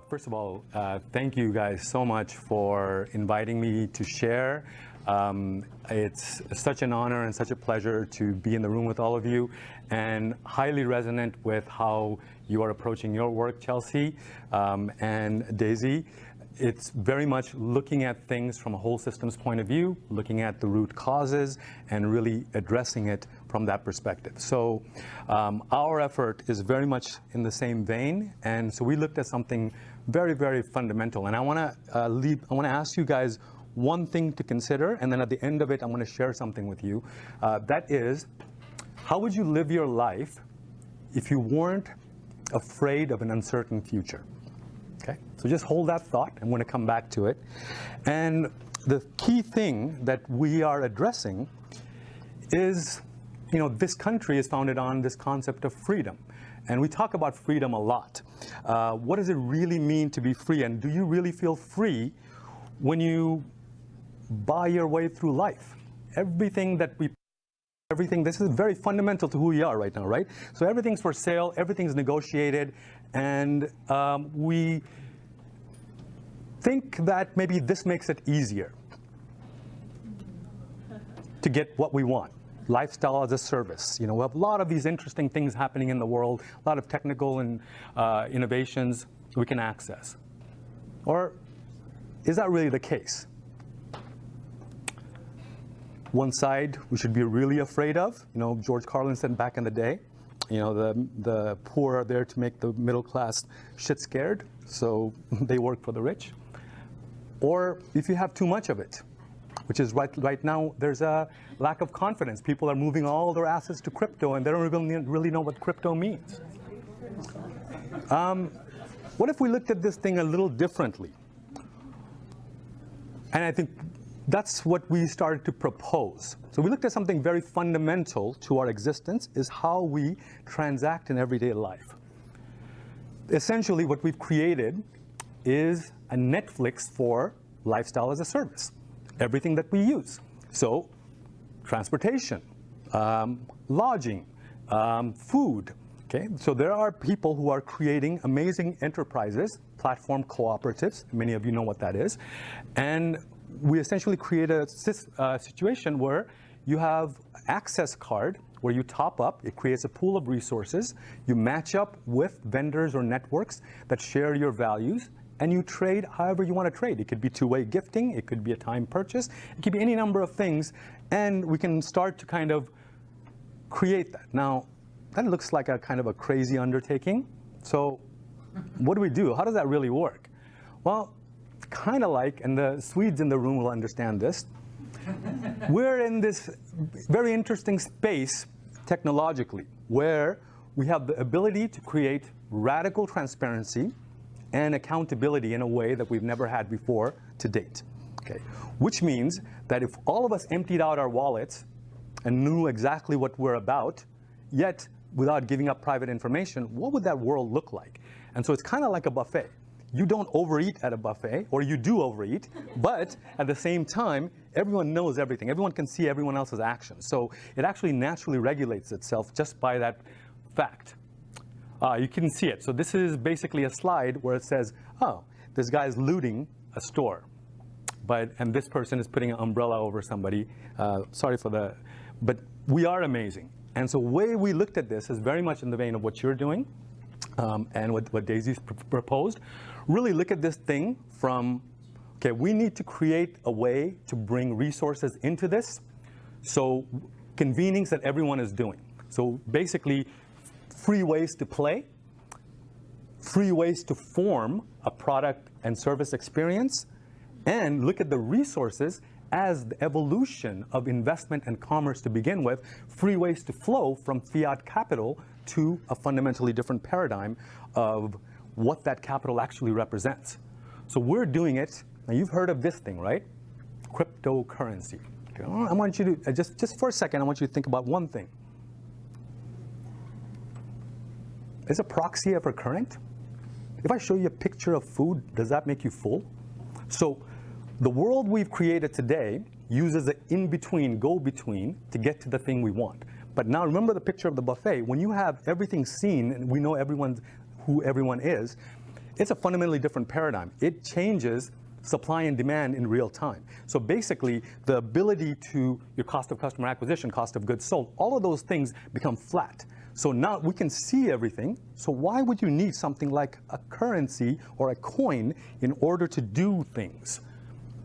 First of all, thank you guys so much for inviting me to share. It's such an honor and such a pleasure to be in the room with all of you, and highly resonant with how you are approaching your work, Chelsea and Daisy. It's very much looking at things from a whole systems point of view, looking at the root causes, and really addressing it from that perspective. So our effort is very much in the same vein, and so we looked at something very, very fundamental. And I want to ask you guys one thing to consider, and then at the end of it, I'm going to share something with you. That is, how would you live your life if you weren't afraid of an uncertain future? Okay, so just hold that thought. I'm going to come back to it. And the key thing that we are addressing is, you know, this country is founded on this concept of freedom. And we talk about freedom a lot. What does it really mean to be free? And do you really feel free when you buy your way through life? Everything, this is very fundamental to who we are right now, right? So everything's for sale, everything's negotiated, and we think that maybe this makes it easier to get what we want. Lifestyle as a service. You know, we have a lot of these interesting things happening in the world, a lot of technical and innovations we can access. Or is that really the case? One side we should be really afraid of. You know, George Carlin said back in the day, you know, the poor are there to make the middle class shit scared, so they work for the rich. Or if you have too much of it, which is right now, there's a lack of confidence. People are moving all their assets to crypto, and they don't really know what crypto means. What if we looked at this thing a little differently? And I think that's what we started to propose. So we looked at something very fundamental to our existence, is how we transact in everyday life. Essentially, what we've created is a Netflix for lifestyle as a service. Everything that we use. So transportation, lodging, food. Okay, so there are people who are creating amazing enterprises, platform cooperatives. Many of you know what that is. And we essentially create a situation where you have access card where you top up. It creates a pool of resources. You match up with vendors or networks that share your values, and you trade however you want to trade. It could be two-way gifting. It could be a time purchase. It could be any number of things. And we can start to kind of create that. Now, that looks like a kind of a crazy undertaking. So what do we do? How does that really work? Well, kind of like, and the Swedes in the room will understand this, we're in this very interesting space technologically where we have the ability to create radical transparency and accountability in a way that we've never had before to date. Okay. Which means that if all of us emptied out our wallets and knew exactly what we're about, yet without giving up private information, what would that world look like? And so it's kind of like a buffet. You don't overeat at a buffet, or you do overeat, but at the same time, everyone knows everything. Everyone can see everyone else's actions. So it actually naturally regulates itself just by that fact. You can see it. So this is basically a slide where it says, oh, this guy's looting a store, and this person is putting an umbrella over somebody. Sorry for the, but we are amazing. And so the way we looked at this is very much in the vein of what you're doing and what Daisy's proposed. Really look at this thing from, okay, we need to create a way to bring resources into this. So convenings that everyone is doing. So basically, free ways to play, free ways to form a product and service experience, and look at the resources as the evolution of investment and commerce to begin with, free ways to flow from fiat capital to a fundamentally different paradigm of what that capital actually represents. So we're doing it, now you've heard of this thing, right? Cryptocurrency. Okay, I want you to, just for a second, I want you to think about one thing. Is a proxy ever current? If I show you a picture of food, does that make you full? So the world we've created today uses an in-between, go-between to get to the thing we want. But now remember the picture of the buffet. When you have everything seen, and we know who everyone is, It's a fundamentally different paradigm. It changes supply and demand in real time. So basically, the ability to your cost of customer acquisition, cost of goods sold, all of those things become flat. So now we can see everything. So why would you need something like a currency or a coin in order to do things?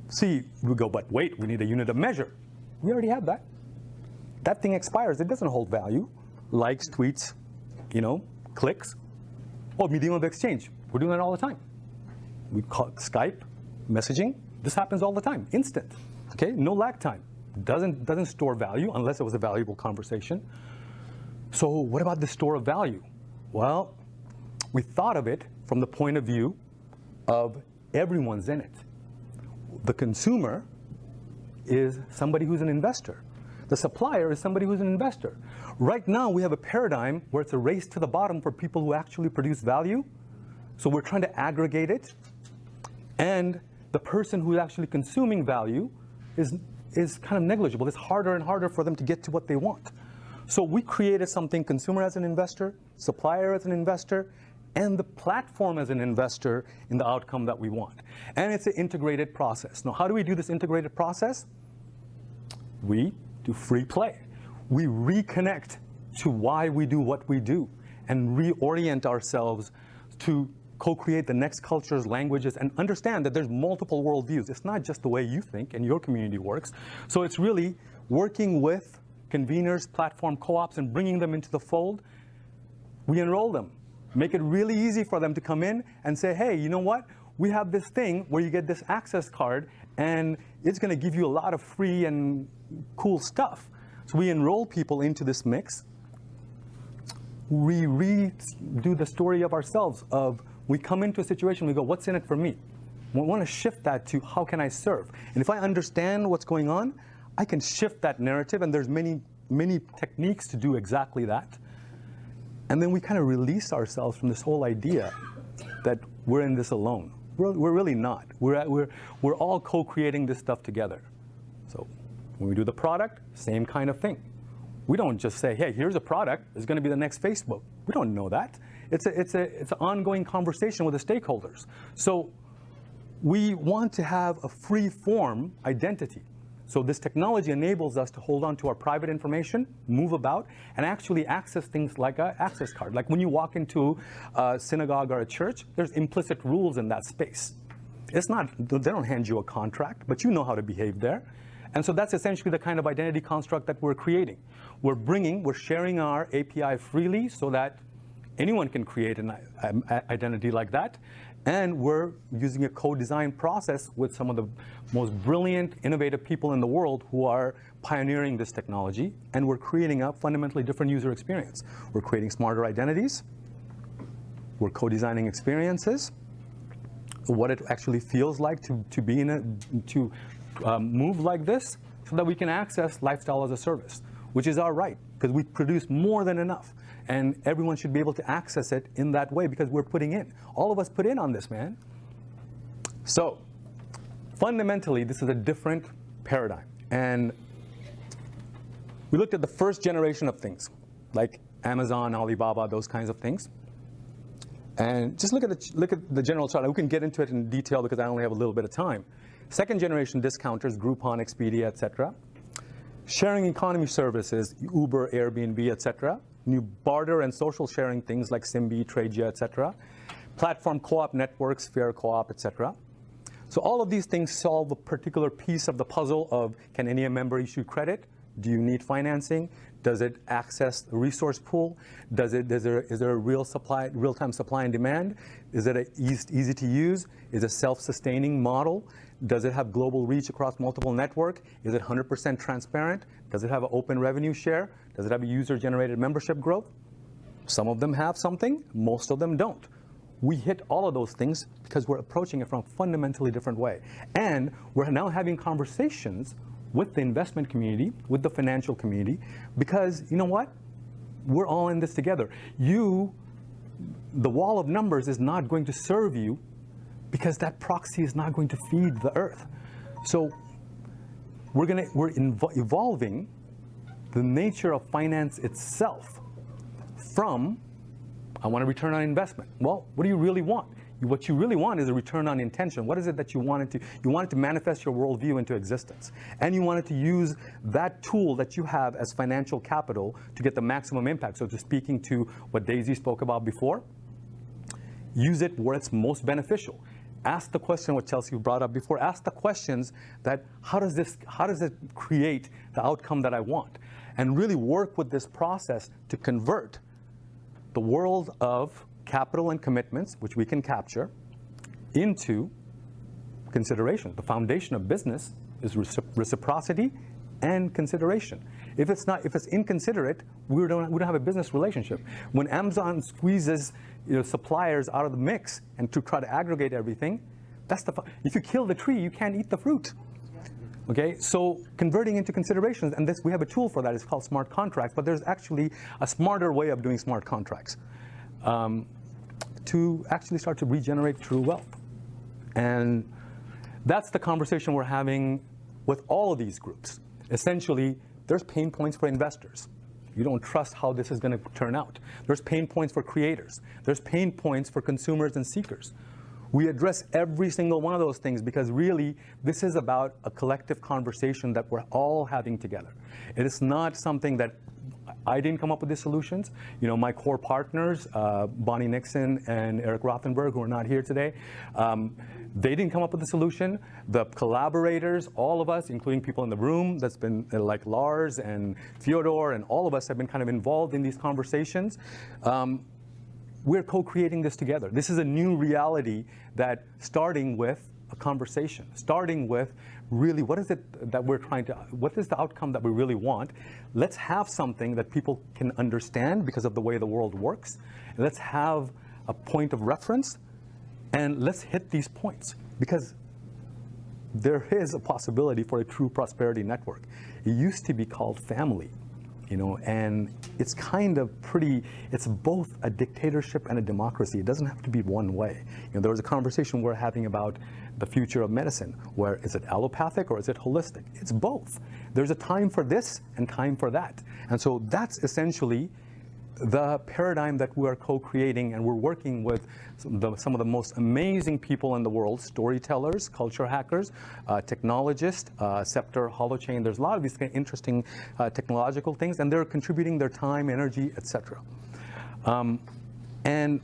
See, we go, but wait, we need a unit of measure. We already have that. That thing expires. It doesn't hold value. Likes, tweets, clicks. Oh, medium of exchange. We're doing that all the time. We call Skype, messaging. This happens all the time. Instant. Okay, no lag time. Doesn't store value unless it was a valuable conversation. So what about the store of value? Well, we thought of it from the point of view of everyone's in it. The consumer is somebody who's an investor. The supplier is somebody who's an investor. Right now, we have a paradigm where it's a race to the bottom for people who actually produce value. So we're trying to aggregate it. And the person who's actually consuming value is kind of negligible. It's harder and harder for them to get to what they want. So we created something, consumer as an investor, supplier as an investor, and the platform as an investor in the outcome that we want. And it's an integrated process. Now, how do we do this integrated process? We do free play. We reconnect to why we do what we do and reorient ourselves to co-create the next cultures, languages, and understand that there's multiple worldviews. It's not just the way you think and your community works. So it's really working with conveners, platform co-ops, and bringing them into the fold. We enroll them, make it really easy for them to come in and say, hey, you know what? We have this thing where you get this access card, and it's going to give you a lot of free and cool stuff. So we enroll people into this mix. We redo the story of ourselves of we come into a situation, we go, what's in it for me? We want to shift that to how can I serve? And if I understand what's going on, I can shift that narrative, and there's many techniques to do exactly that. And then we kind of release ourselves from this whole idea that we're in this alone. We're really not. We're all co-creating this stuff together. So when we do the product, same kind of thing. We don't just say, hey, here's a product, it's going to be the next Facebook. We don't know that. It's an ongoing conversation with the stakeholders. So we want to have a free form identity. So this technology enables us to hold on to our private information, move about, and actually access things like an access card. Like when you walk into a synagogue or a church, there's implicit rules in that space. It's not, they don't hand you a contract, but you know how to behave there. And so that's essentially the kind of identity construct that we're creating. We're sharing our API freely so that anyone can create an identity like that. And we're using a co-design process with some of the most brilliant, innovative people in the world who are pioneering this technology. And we're creating a fundamentally different user experience. We're creating smarter identities. We're co-designing experiences. What it actually feels like to be to move like this, so that we can access lifestyle as a service, which is our right, because we produce more than enough. And everyone should be able to access it in that way because we're putting in. All of us put in on this, man. So fundamentally, this is a different paradigm. And we looked at the first generation of things, like Amazon, Alibaba, those kinds of things. And just look at the general chart. We can get into it in detail because I only have a little bit of time. Second generation discounters, Groupon, Expedia, et cetera. Sharing economy services, Uber, Airbnb, et cetera. New barter and social sharing things like Simbi, Tradia, et cetera. Platform co-op networks, Fair Co-op, et cetera. So all of these things solve a particular piece of the puzzle of, can any member issue credit? Do you need financing? Does it access the resource pool? Is there a real-time supply and demand? Is it easy to use? Is it a self-sustaining model? Does it have global reach across multiple network? Is it 100% transparent? Does it have an open revenue share? Does it have a user-generated membership growth? Some of them have something, most of them don't. We hit all of those things because we're approaching it from a fundamentally different way. And we're now having conversations with the investment community, with the financial community, because you know what? We're all in this together. The wall of numbers is not going to serve you because that proxy is not going to feed the earth. So we're evolving the nature of finance itself from, I want a return on investment. Well, what do you really want? What you really want is a return on intention. What is it that you wanted to? You wanted to manifest your worldview into existence. And you wanted to use that tool that you have as financial capital to get the maximum impact. So just speaking to what Daisy spoke about before, use it where it's most beneficial. Ask the question, what Chelsea brought up before, ask the questions that how does it create the outcome that I want? And really work with this process to convert the world of capital and commitments, which we can capture, into consideration. The foundation of business is reciprocity and consideration. If it's inconsiderate, we don't have a business relationship. When Amazon squeezes suppliers out of the mix and to try to aggregate everything, if you kill the tree, you can't eat the fruit. Okay, so converting into considerations, and we have a tool for that. It's called smart contracts, but there's actually a smarter way of doing smart contracts to actually start to regenerate true wealth. And that's the conversation we're having with all of these groups. Essentially, there's pain points for investors. You don't trust how this is going to turn out. There's pain points for creators. There's pain points for consumers and seekers. We address every single one of those things because really, this is about a collective conversation that we're all having together. It is not something that I didn't come up with the solutions. My core partners, Bonnie Nixon and Eric Rothenberg, who are not here today, they didn't come up with the solution. The collaborators, all of us, including people in the room, that's been like Lars and Fyodor, and all of us have been kind of involved in these conversations. We're co-creating this together. This is a new reality that starting with a conversation, starting with really what is the outcome that we really want? Let's have something that people can understand because of the way the world works. And let's have a point of reference and let's hit these points because there is a possibility for a true prosperity network. It used to be called family. And it's kind of it's both a dictatorship and a democracy. It doesn't have to be one way. There was a conversation we're having about the future of medicine, where is it allopathic or is it holistic? It's both. There's a time for this and time for that. And so that's essentially the paradigm that we're co-creating, and we're working with some of the most amazing people in the world, storytellers, culture hackers, technologists, Scepter, Holochain. There's a lot of these kind of interesting technological things, and they're contributing their time, energy, etc. And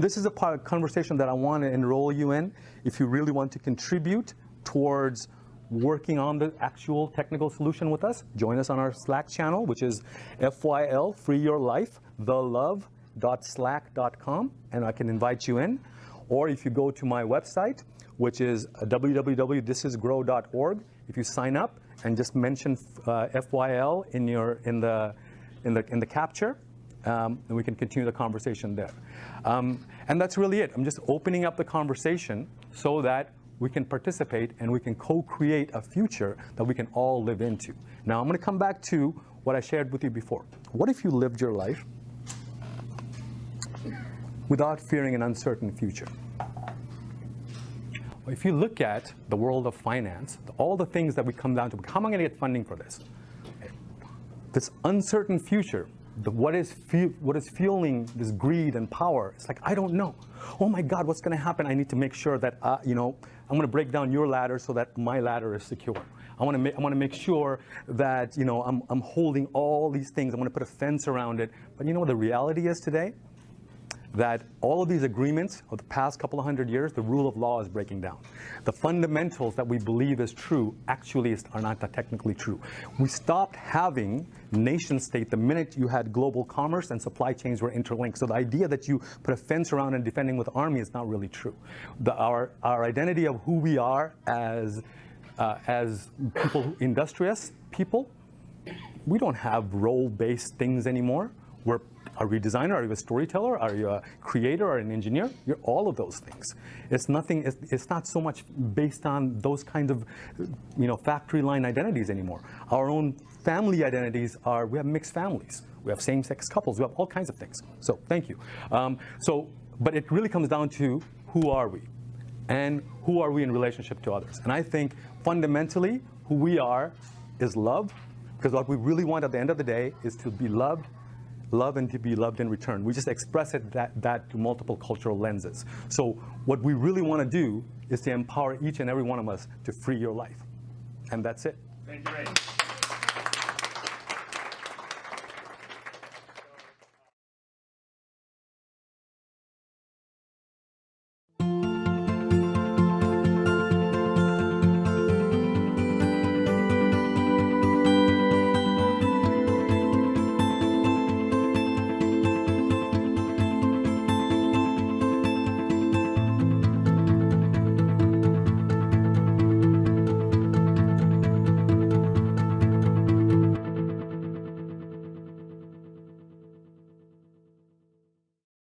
this is a part of conversation that I want to enroll you in. If you really want to contribute towards working on the actual technical solution with us, join us on our Slack channel, which is FYL, Free Your Life, thelove.slack.com, and I can invite you in. Or if you go to my website, which is www.thisisgrow.org, if you sign up and just mention FYL in the capture, and we can continue the conversation there. And that's really it. I'm just opening up the conversation so that we can participate and we can co-create a future that we can all live into. Now, I'm going to come back to what I shared with you before. What if you lived your life without fearing an uncertain future? Well, if you look at the world of finance, all the things that we come down to, how am I going to get funding for this? This uncertain future, what is fueling this greed and power? It's like, I don't know. Oh my God, what's going to happen? I need to make sure that I'm going to break down your ladder so that my ladder is secure. I want to make sure that I'm holding all these things. I want to put a fence around it. But what the reality is today? That all of these agreements of the past couple of hundred years, the rule of law is breaking down. The fundamentals that we believe is true actually are not that technically true. We stopped having nation state the minute you had global commerce and supply chains were interlinked. So the idea that you put a fence around and defending with army is not really true. Our identity of who we are as people, industrious people, we don't have role-based things anymore. Are you a designer? Are you a storyteller? Are you a creator or an engineer? You're all of those things. It's not so much based on those kinds of, factory line identities anymore. Our own family identities we have mixed families. We have same-sex couples. We have all kinds of things. So thank you. But it really comes down to who are we? And who are we in relationship to others? And I think fundamentally who we are is love, because what we really want at the end of the day is to be loved love and to be loved in return. We just express it that to multiple cultural lenses. So what we really want to do is to empower each and every one of us to free your life. And that's it. Thank you, Ray.